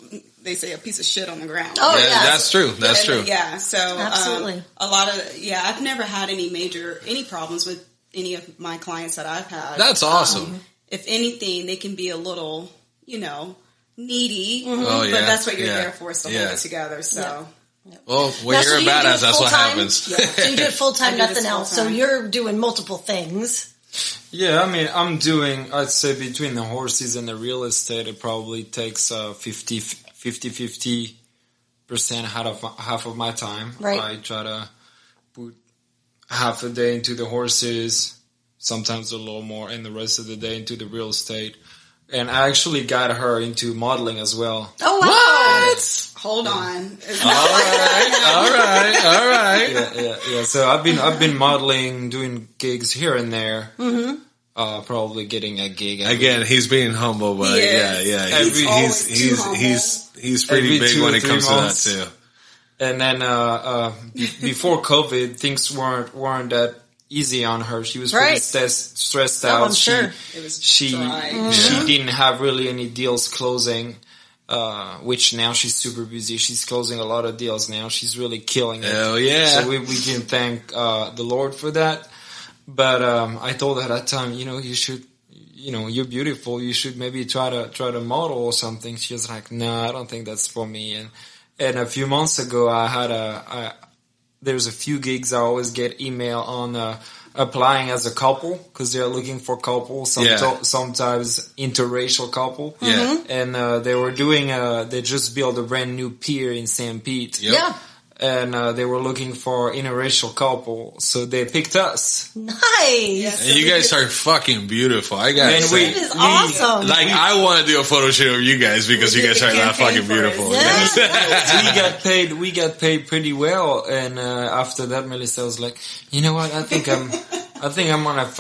they say, a piece of shit on the ground. Oh, yeah. That's true. That's true. Yeah. So, absolutely. A lot of, I've never had any problems with any of my clients that I've had. That's awesome. If anything, they can be a little, needy, Oh, yeah. but that's what you're there for, is to hold it together. So. Well, when you're a badass, that's what happens. Yeah. So you do it full time, nothing else. So you're doing multiple things. Yeah, I mean, I'm doing, I'd say between the horses and the real estate, it probably takes 50-50% half of my time. Right. I try to put half a day into the horses, sometimes a little more, and the rest of the day into the real estate. And I actually got her into modeling as well. Oh, wow. What? Hold on. All right. Yeah. So I've been modeling, doing gigs here and there. Mm-hmm. Probably getting a gig Again, he's being humble, but yeah. He's pretty big when it comes to that too. And then before COVID, things weren't that easy on her. She was pretty stressed out. I'm sure. She didn't have really any deals closing, which now she's super busy. She's closing a lot of deals now. She's really killing it. Hell yeah. So we can thank the Lord for that. But I told her at that time, you should, you're beautiful. You should maybe try to model or something. She was like, no, I don't think that's for me. And a few months ago, there's a few gigs I always get email on applying as a couple because they're looking for couples, sometimes interracial couple. Yeah. And they were they just built a brand new pier in St. Pete. Yep. Yeah. And they were looking for interracial couple, so they picked us. Nice. And you guys are fucking beautiful. I gotta say. It is awesome. Like, I want to do a photo shoot of you guys because you guys are that fucking beautiful. Yeah. We got paid pretty well, and after that, Melissa was like, "You know what? I think I'm gonna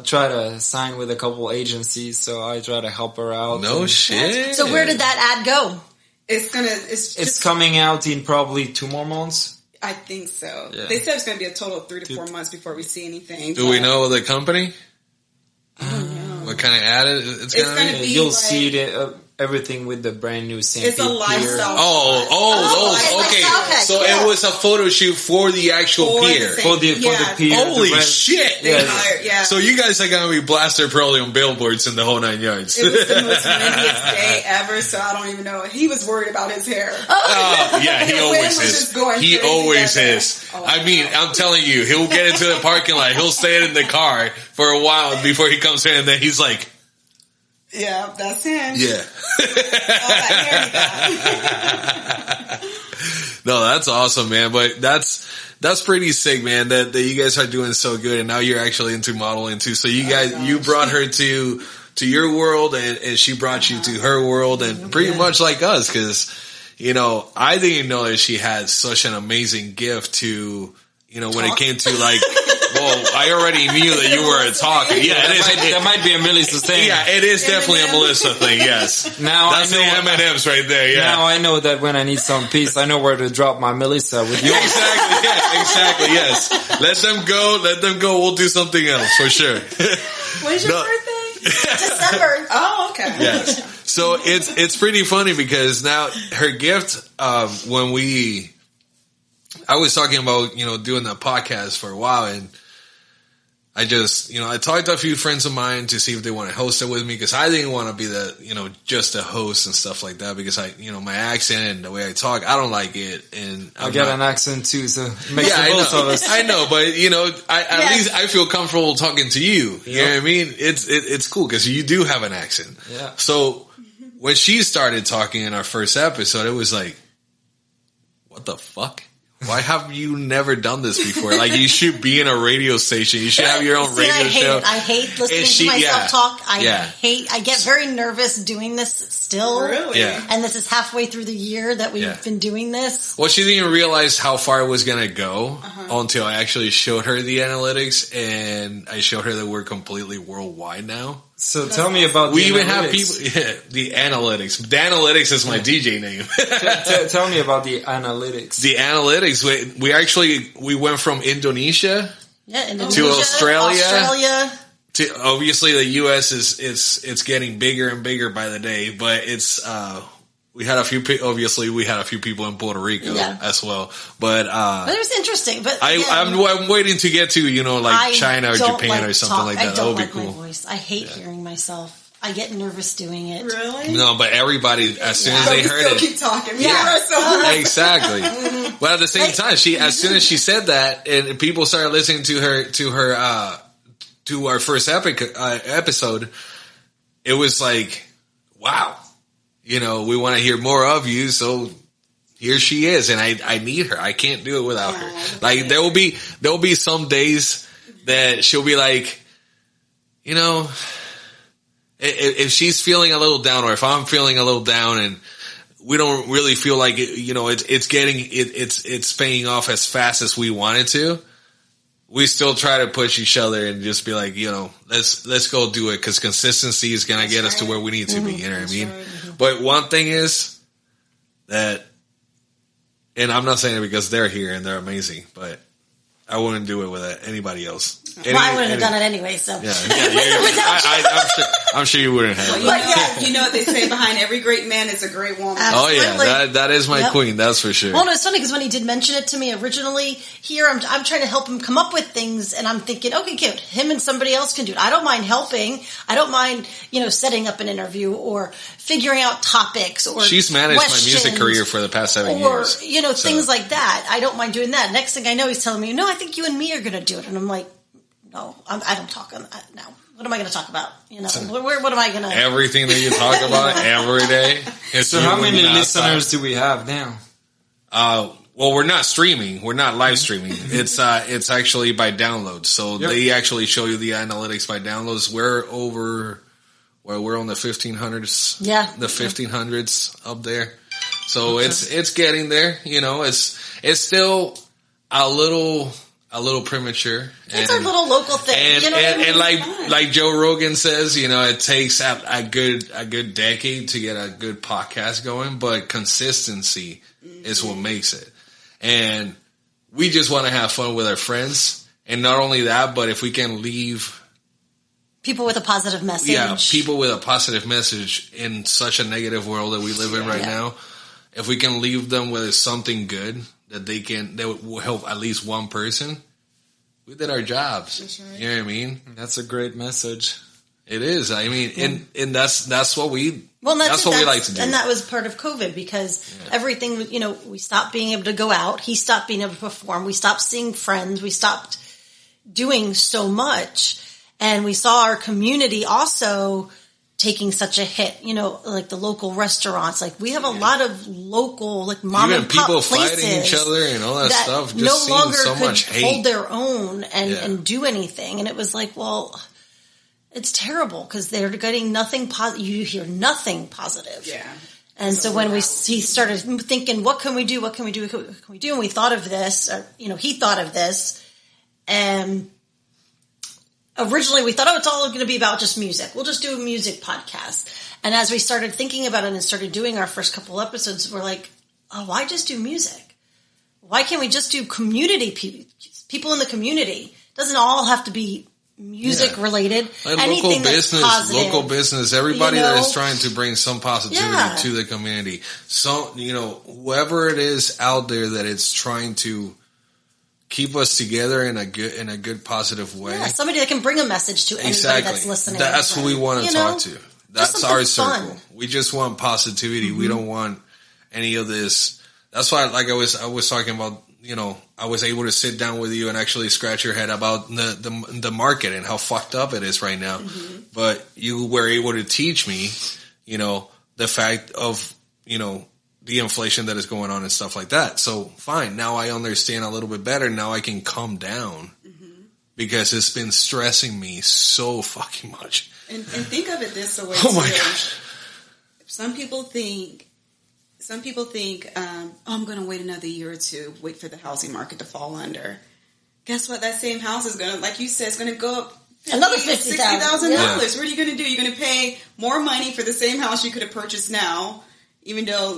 try to sign with a couple agencies." So I try to help her out. No shit. So where did that ad go? It's coming out in probably 2 more months. I think so. Yeah. They said it's going to be a total of 3 to 4 months before we see anything. Do we know the company? I don't know. What kind of ad it's going to be? be You'll like, see it. Everything with the brand new St. It's a Pete lifestyle. Okay. So cool. it was a photo shoot for the actual pier. For the pier. Holy shit! Yeah. So you guys are gonna be blasted probably on billboards in the whole 9 yards. It was the most windiest day ever, so I don't even know. He was worried about his hair. Yeah, he always is. He always is. Oh, I mean, I'm telling you, he'll get into the parking lot, he'll stay in the car for a while before he comes in, and then he's like, yeah, that's him. yeah. Oh, No, that's awesome, man. But that's pretty sick, man. That you guys are doing so good, and now you're actually into modeling too. So you brought her to your world, and she brought you to her world, and pretty much like us, because I didn't know that she had such an amazing gift to when it came to like. Well, I already knew that you were a talker. Yeah, that might be a Melissa thing. Yeah, it is definitely a Melissa thing. Yes, that's the M&Ms right there. Yeah. Now I know that when I need some peace, I know where to drop my Melissa with you. Exactly. Yeah, exactly. Yes. Let them go. We'll do something else for sure. When's your birthday? December. Oh, okay. Yes. So it's pretty funny because now her gift when I was talking about doing the podcast for a while, and I just, I talked to a few friends of mine to see if they want to host it with me, because I didn't want to be the, just a host and stuff like that, because my accent and the way I talk, I don't like it. And I got an accent too, so it makes both of us. I know, but at least I feel comfortable talking to you. You know what I mean? It's cool because you do have an accent. Yeah. So when she started talking in our first episode, it was like, what the fuck? Why have you never done this before? Like, you should be in a radio station. You should have your own radio show. I hate listening to myself talk. I get very nervous doing this still. Really? Yeah. And this is halfway through the year that we've been doing this. Well, she didn't realize how far it was going to go until I actually showed her the analytics, and I showed her that we're completely worldwide now. So tell me about we even have people. Yeah, the analytics. The analytics is my DJ name. Tell me about the analytics. The analytics. We went from Indonesia, Indonesia to Australia. To obviously the U.S. it's getting bigger and bigger by the day, but it's we had a few people in Puerto Rico as well, but it was interesting. But I'm waiting to get to China or Japan or something like that. That would be cool. My voice. I hate hearing myself. I get nervous doing it. Really? No, but everybody, as soon as they heard it, keep talking. Exactly. But at the same time, as soon as she said that, and people started listening to her to our first episode, it was like, wow, we want to hear more of you. So here she is, and I need her. I can't do it without her. Like, there will be some days that she'll be like, if she's feeling a little down, or if I'm feeling a little down, and we don't really feel like it, it's paying off as fast as we want it to. We still try to push each other and just be like, let's go do it, because consistency is going to get us to where we need to be. You know what I mean? But one thing is that, and I'm not saying it because they're here and they're amazing, but I wouldn't do it with anybody else. I wouldn't have done it anyway, so. Yeah, I'm sure you wouldn't have. Well, you know what they say, behind every great man is a great woman. Absolutely. Oh yeah, that is my queen, that's for sure. Well, no, it's funny because when he did mention it to me originally here, I'm trying to help him come up with things, and I'm thinking, okay, cute, him and somebody else can do it. I don't mind helping. I don't mind, setting up an interview or figuring out topics or she's managed my music career for the past 7 years. Or, things like that. I don't mind doing that. Next thing I know, he's telling me, no, I think you and me are going to do it. And I'm like, no, I don't talk on that now. What am I going to talk about? What am I going to... Everything that you talk about every day. So how many listeners do we have now? Well, we're not streaming. We're not live streaming. It's actually by downloads. So they actually show you the analytics by downloads. We're on the 1500s. Yeah. The 1500s up there. So it's getting there. It's still a little premature. It's a little local thing. And like Joe Rogan says, it takes a good decade to get a good podcast going, but consistency is what makes it. And we just want to have fun with our friends. And not only that, but if we can leave people with a positive message. Yeah, people with a positive message in such a negative world that we live in right now. If we can leave them with something good that will help at least one person, we did our jobs. That's right. You know what I mean? That's a great message. It is. I mean, and that's what we that's what we like to do. And that was part of COVID because everything, we stopped being able to go out. He stopped being able to perform. We stopped seeing friends. We stopped doing so much. And we saw our community also taking such a hit, like the local restaurants. Like we have a lot of local, like mom and pop places. Even people fighting each other and all that stuff. Just no longer so could hold their own and do anything. And it was like, well, it's terrible because they're getting nothing positive. You hear nothing positive. Yeah. And so when he started thinking, what can we do? What can we do? What can we do? And we thought of this, or, he thought of this. And originally we thought, it's all going to be about just music. We'll just do a music podcast. And as we started thinking about it and started doing our first couple episodes, we're like, oh, why just do music? Why can't we just do community people in the community? It doesn't all have to be music related. Like anything local business, everybody that is trying to bring some positivity to the community. So, whoever it is out there that is trying to keep us together in a good positive way. Yeah, somebody that can bring a message to anybody that's listening. That's who we want to talk to. That's our circle. Fun. We just want positivity. Mm-hmm. We don't want any of this. That's why, like I was talking about, I was able to sit down with you and actually scratch your head about the market and how fucked up it is right now. Mm-hmm. But you were able to teach me, the fact of, the inflation that is going on and stuff like that. So fine. Now I understand a little bit better. Now I can calm down because it's been stressing me so fucking much. And think of it this way. Oh my gosh. Some people think, I'm going to wait another year or two, wait for the housing market to fall under. Guess what? That same house is going to, like you said, it's going to go up another $60,000. Yeah. What are you going to do? You're going to pay more money for the same house you could have purchased now. Even though,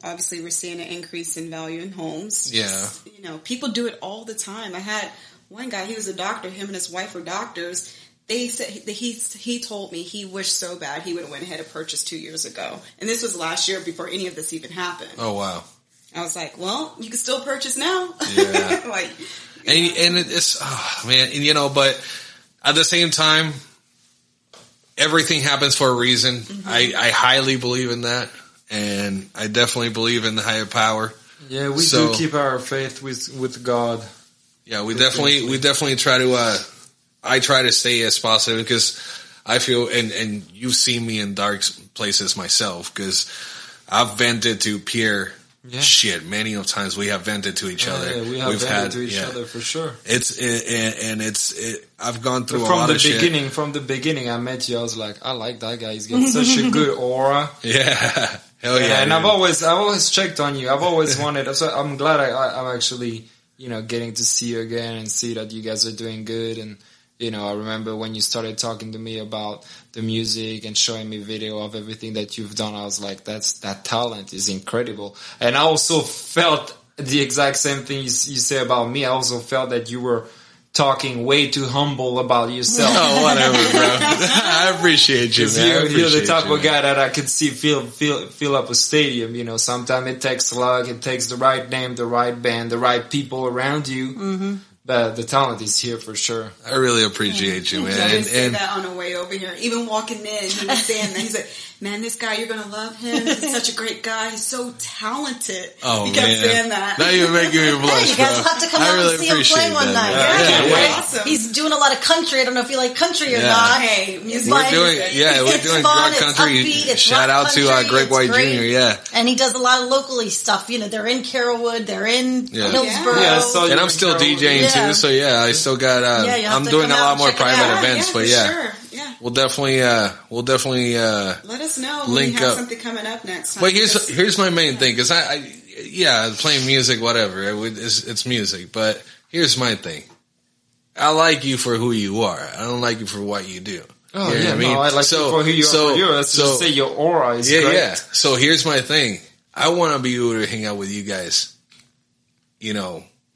obviously we're seeing an increase in value in homes. Yeah. People do it all the time. I had one guy, he was a doctor, him and his wife were doctors. They said he told me he wished so bad he would have went ahead and purchased 2 years ago. And this was last year before any of this even happened. Oh, wow. I was like, well, you can still purchase now. Yeah. And it's, man, but at the same time, everything happens for a reason. Mm-hmm. I highly believe in that. And I definitely believe in the higher power. Yeah, we do keep our faith with God. Yeah, we definitely try to, I try to stay as positive because I feel, and you've seen me in dark places myself because I've vented to Pierre. Yeah. Shit, many of times we have vented to each other. Yeah, we have vented to each other for sure. I've gone through a lot of shit. From the beginning, I met you. I was like, I like that guy. He's got such a good aura. Yeah. Hell yeah! And dude. I've always checked on you. I've always wanted. So I'm glad I'm actually, getting to see you again and see that you guys are doing good. And I remember when you started talking to me about the music and showing me video of everything that you've done. I was like, that talent is incredible. And I also felt the exact same thing you say about me. I also felt that you were talking way too humble about yourself. Oh, whatever, bro. I appreciate you, man. You're the type of guy that I could see fill up a stadium. Sometimes it takes luck, it takes the right name, the right band, the right people around you. Mm-hmm. But the talent is here for sure. I really appreciate you, man. I didn't say that on the way over here. Even walking in, he was saying that. He's like, man, this guy, you're going to love him. He's such a great guy. He's so talented. Oh, he kept saying that. Now you're making me blush, you guys will have to come out and see him play one night. Yeah. Awesome. He's doing a lot of country. I don't know if you like country or not. Hey, we're doing fun, rock country. Shout out to Greg White Jr., yeah. And he does a lot of locally stuff. They're in Carrollwood, they're in Hillsborough. Yeah, so and I'm still DJing too, so I still got, I'm doing a lot more private events, but sure. We'll definitely let us know when you have something coming up next time. But here's my main thing, because playing music, whatever, it's music, but here's my thing. I like you for who you are. I don't like you for what you do. Oh, you know I mean? I like you for who you are. Let's just say your aura is great. Yeah. So here's my thing. I want to be able to hang out with you guys,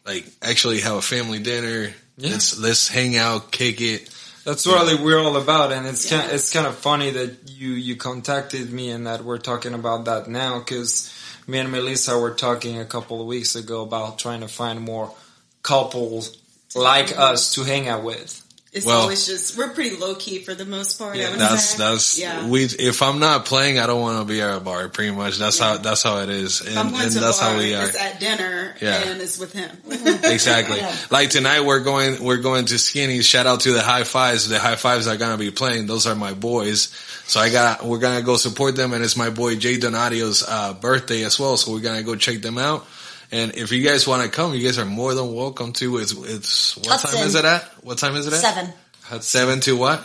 like actually have a family dinner. Yeah. Let's hang out, kick it. That's what we're all about, and it's kind of funny that you contacted me and that we're talking about that now, because me and Melissa were talking a couple of weeks ago about trying to find more couples like us to hang out with. It's always just, we're pretty low key for the most part. Yeah, if I'm not playing, I don't want to be at a bar. Pretty much, that's how it is, and that's how we are. It's at dinner, and it's with him. Exactly. Like tonight, we're going to Skinny's. Shout out to the High Fives. The High Fives are gonna be playing. Those are my boys. So we're gonna go support them, and it's my boy Jay Donatio's birthday as well. So we're gonna go check them out. And if you guys want to come, you guys are more than welcome to. It's what time is it at? What time is it at? 7. 7 to what?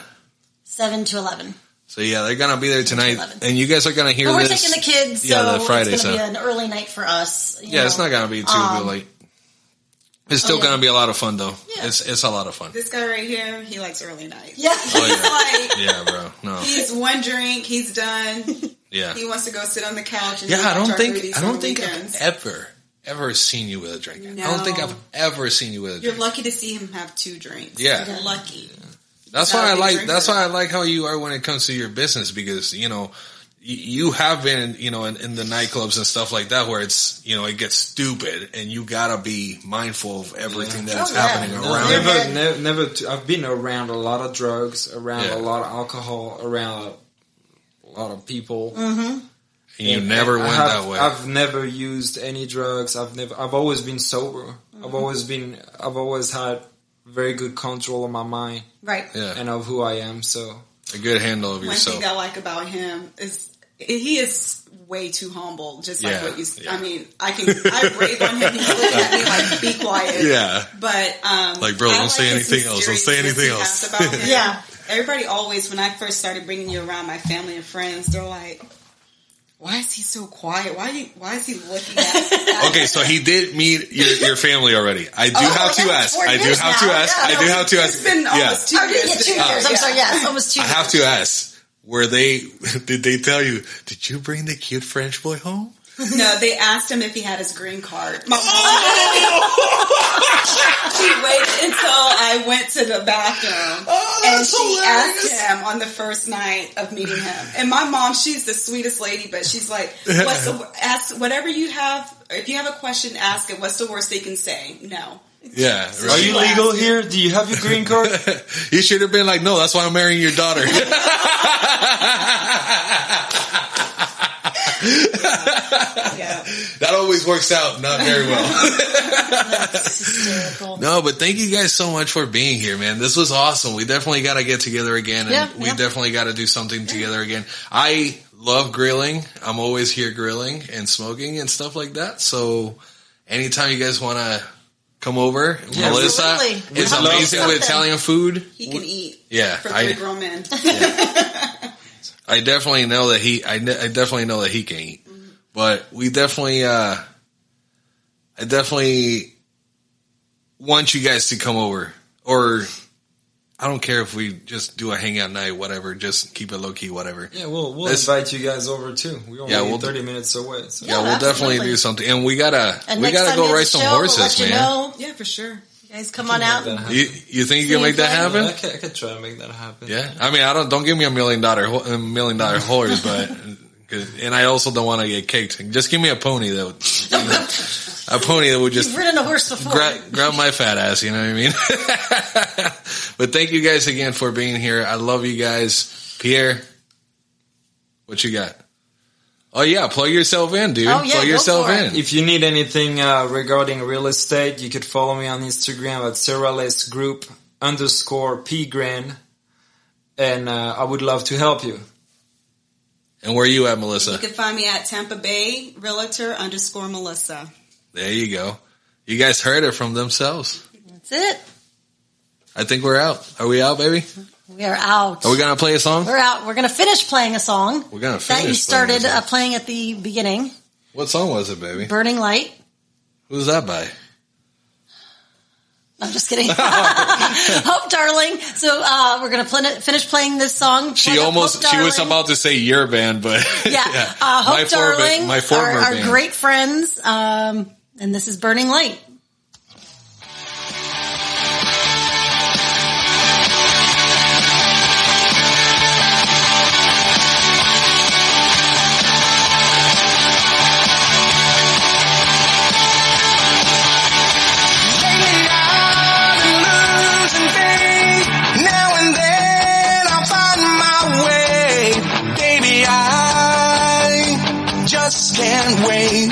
7 to 11. So they're gonna be there tonight, and you guys are gonna hear this. We're taking the kids, the Friday, it's gonna be an early night for us. It's not gonna be too late. It's still gonna be a lot of fun, though. Yeah. It's a lot of fun. This guy right here, he likes early nights. Yeah. Bro. No. He's one drink, he's done. Yeah. He wants to go sit on the couch and I don't think I've ever seen you with a drink. No. I don't think I've ever seen you with a drink. You're lucky to see him have 2 drinks. Yeah. You're lucky. That's why I like how you are when it comes to your business, because, you have been, in the nightclubs and stuff like that where it's, it gets stupid, and you gotta be mindful of everything that's happening around. Never. I've been around a lot of drugs, around a lot of alcohol, around a lot of people. Mm-hmm. And you never went that way. I've never used any drugs. I've always been sober. Mm-hmm. I've always had very good control of my mind. Right. Yeah. And of who I am. So a good handle of yourself. One thing I like about him is he is way too humble. Just like what you. I mean, I rave on him. He's looking at me like, be quiet. Yeah. But like, bro, don't say anything else. Don't say anything else. Yeah. Everybody always, when I first started bringing you around, my family and friends, they're like, why is he so quiet? Why is he looking at Okay, so he did meet your family already. I do have to ask. It's been almost 2 years. 2 years. I'm sorry. Yes, almost 2 years. I have to ask. Did they tell you, did you bring the cute French boy home? No, they asked him if he had his green card. My mom she waited until I went to the bathroom, and she asked him on the first night of meeting him. And my mom, she's the sweetest lady, but she's like, ask whatever you have. If you have a question, ask it. What's the worst they can say? No. Yeah. So are you legal here? Do you have your green card? You should have been like, no, that's why I'm marrying your daughter. That always works out not very well. That's hysterical. No, but thank you guys so much for being here, man. This was awesome. We definitely got to get together again, and we definitely got to do something together again. I love grilling. I'm always here grilling and smoking and stuff like that. So anytime you guys want to come over, Melissa is amazing with Italian food. He can eat. Yeah, for 3 grown men. I definitely know that he can eat. But we definitely, I definitely want you guys to come over. Or I don't care if we just do a hangout night, whatever. Just keep it low key, whatever. Yeah, we'll invite you guys over too. We're only 30 minutes away. So. Yeah, we'll definitely do something. And we gotta go ride some horses, man. Yeah, for sure. You guys come on out. You think you can make that happen? I could try to make that happen. Yeah, I mean, don't give me $1 million horse, but and I also don't want to get kicked. Just give me a pony that would, a pony that would just You've ridden a horse before. grab my fat ass. You know what I mean? But thank you guys again for being here. I love you guys. Pierre, what you got? Oh yeah, plug yourself in, dude. Oh, yeah, plug yourself in. If you need anything regarding real estate, you could follow me on Instagram at @SarahLesGroup_Pgren, and I would love to help you. And where are you at, Melissa? You can find me at Tampa Bay Realtor_Melissa. There you go. You guys heard it from themselves. That's it. I think we're out. Are we out, baby? We are out. Are we gonna play a song? We're out. We're gonna finish playing a song. We're gonna finish that you started playing playing at the beginning. What song was it, baby? Burning Light. Who's that by? I'm just kidding. Hope Darling. So we're gonna finish playing this song. She was about to say your band, but yeah. Hope Darling. My former our band. great friends. And this is Burning Light. Can't wait.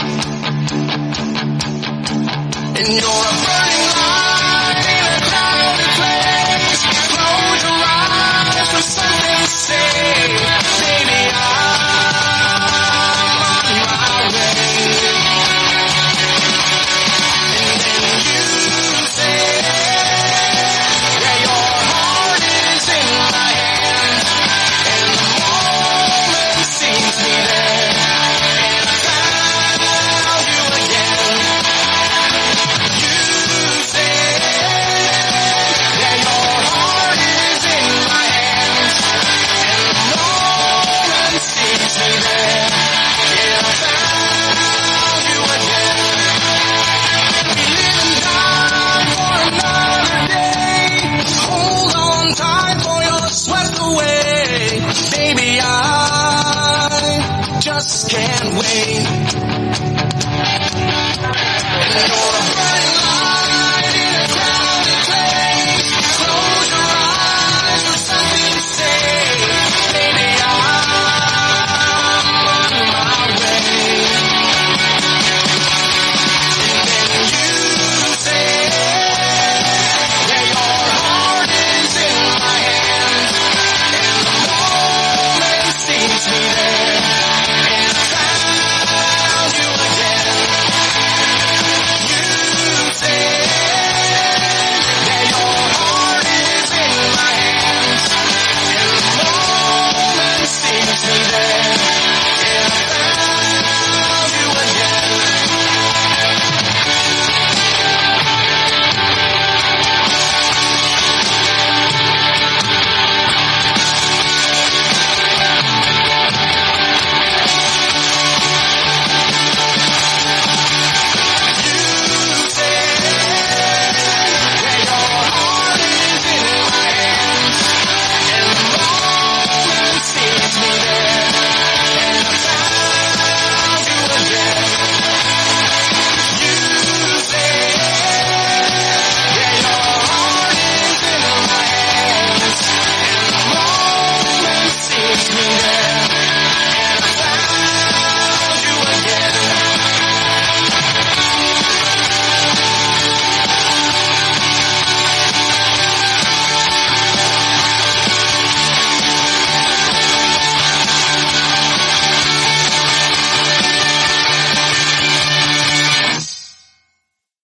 And you're a burning light in a crowded place. Close your eyes for something to say. Baby, I'm on my way. And then you say, yeah, your heart is in my hands. And the moment seems me there. Baby, I just can't wait. And you're